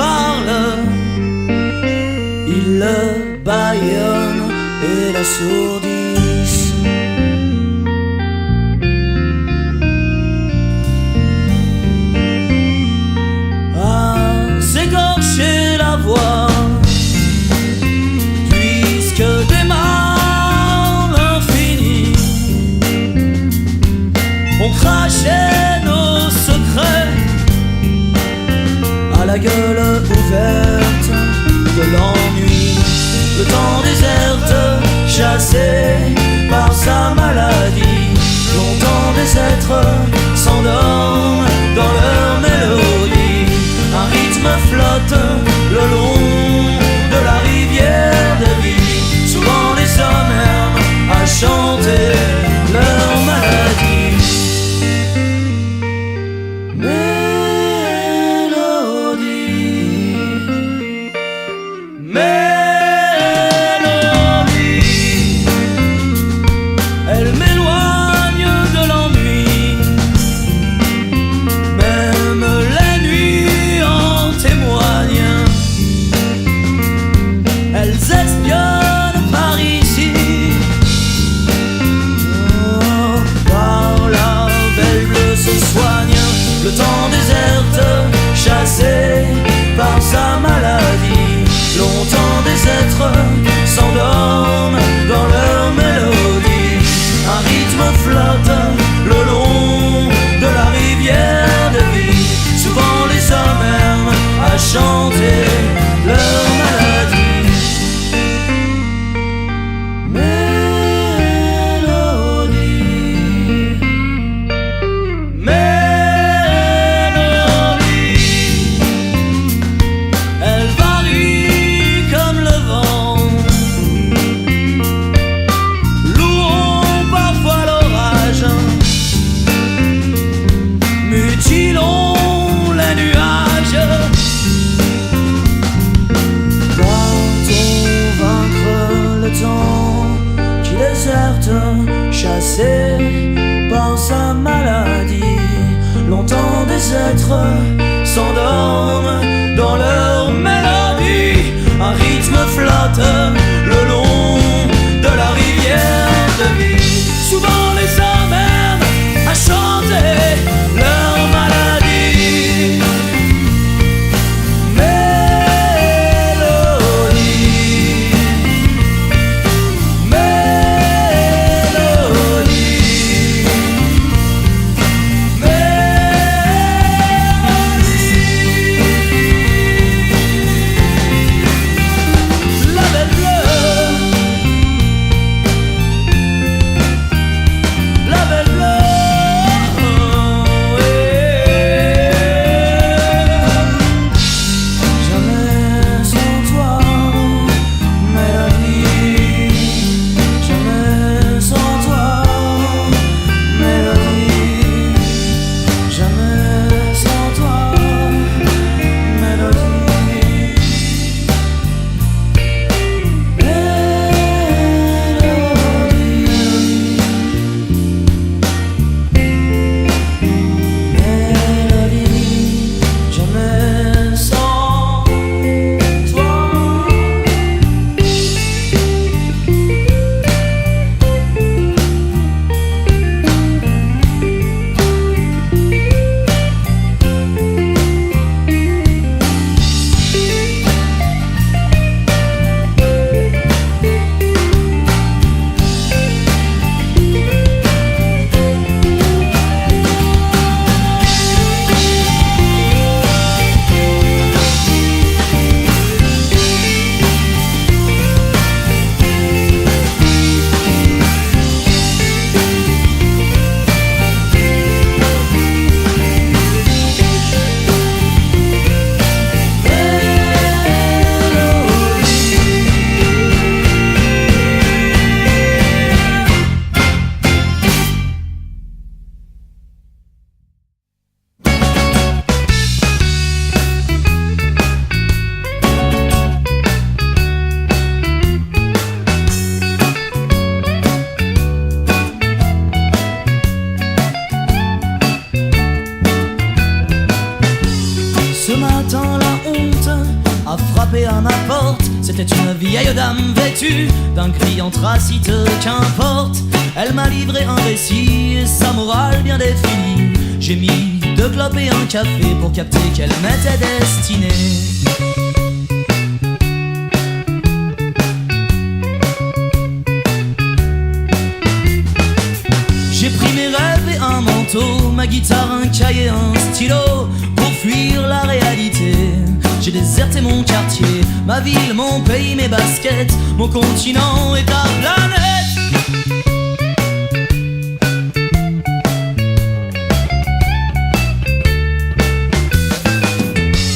parle, il le bâillonne et l'assourdissent. À s'écorcher la voix, puisque démarre l'infini, on crachait nos secrets à la gueule ouverte de l'ennui. Le temps déserte, chassé par sa maladie. Longtemps des êtres s'endorment dans leur mélodie. Un rythme flotte le long de la rivière de vie. Souvent les hommes aiment à chanter leur maladie. Le temps déserte, chassé par sa maladie. Longtemps des êtres s'endorment dans leur mélodie. Un rythme flotte le long de la rivière de vie. Souvent les hommes aiment à chanter leur maladie. Mutilons les nuages. Doit-on vaincre le temps qui déserte, chassé par sa maladie? Longtemps des êtres s'endorment dans leur mélodie. Un rythme flotte le long de la rivière de vie. Souvent les hommes aiment à chanter leur maladie. Ce matin la honte a frappé à ma porte. C'était une vieille dame vêtue d'un gris anthracite, qu'importe. Elle m'a livré un récit et sa morale bien définie. J'ai mis 2 clopes et un café pour capter qu'elle m'était destinée. J'ai pris mes rêves et un manteau, ma guitare, un cahier, un stylo, pour fuir la réalité. J'ai déserté mon quartier, ma ville, mon pays, mes baskets, mon continent et ta planète.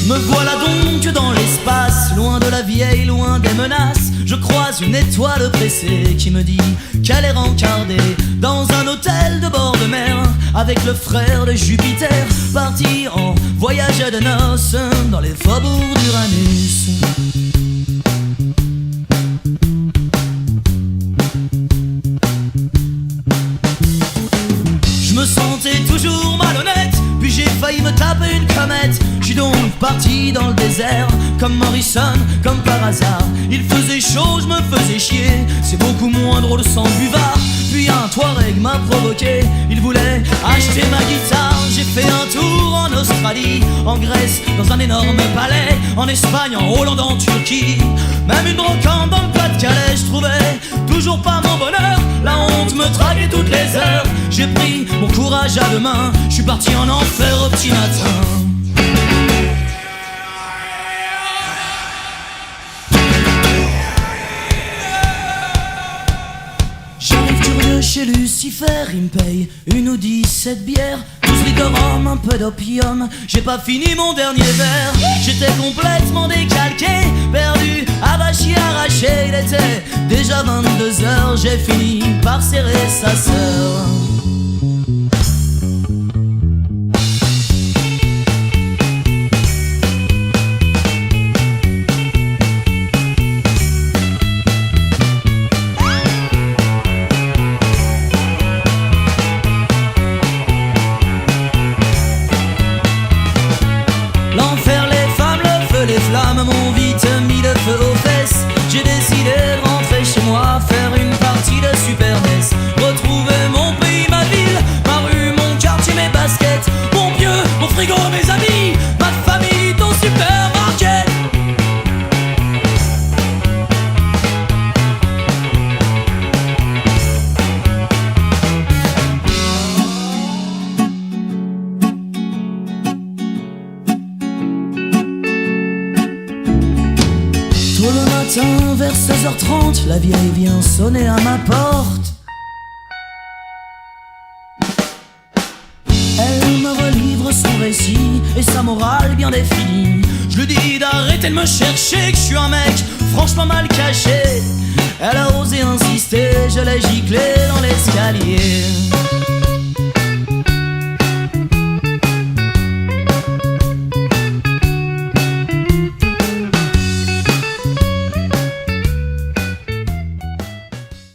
Me voilà donc dans l'espace, loin de la vieille, loin des menaces. Je croise une étoile pressée qui me dit qu'elle est rencardée dans un hôtel de bord de mer avec le frère de Jupiter, parti en voyage de noces dans les faubourgs d'Uranus. Je me sentais toujours malhonnête, puis j'ai failli me taper une comète. J'suis donc parti dans le désert, comme Morrison, comme par hasard. Il faisait chaud, je me faisais chier, c'est beaucoup moins drôle sans buvard. Puis un Touareg m'a provoqué, il voulait acheter ma guitare. J'ai fait un tour en Australie, en Grèce, dans un énorme palais, en Espagne, en Hollande, en Turquie, même une brocante dans le Pas-de-Calais. Je trouvais toujours pas mon bonheur, la honte me traquait toutes les heures. J'ai pris mon courage à deux mains, je suis parti en enfer au petit matin. J'arrive curieux chez Lucifer, il me paye 1 ou 17 bières, 12 litres de rhum, un peu d'opium. J'ai pas fini mon dernier verre, j'étais complètement décalqué, perdu, abachi, arraché. Il était déjà 22h, j'ai fini par serrer sa sœur. L'enfer, les femmes, le feu, les flammes m'ont vite mis le feu aux fesses. J'ai décidé de rentrer chez moi, faire une partie de Super NES, retrouver mon pays, ma ville, ma rue, mon quartier, mes baskets, mon vieux, mon frigo, mes amis, ma famille, ton supermarket. Tôt le matin, vers 16h30, la vieille vient sonner à ma porte. Elle me relivre son récit et sa morale bien définie. Je lui dis d'arrêter de me chercher, que je suis un mec franchement mal caché. Elle a osé insister, je l'ai giclé dans l'escalier.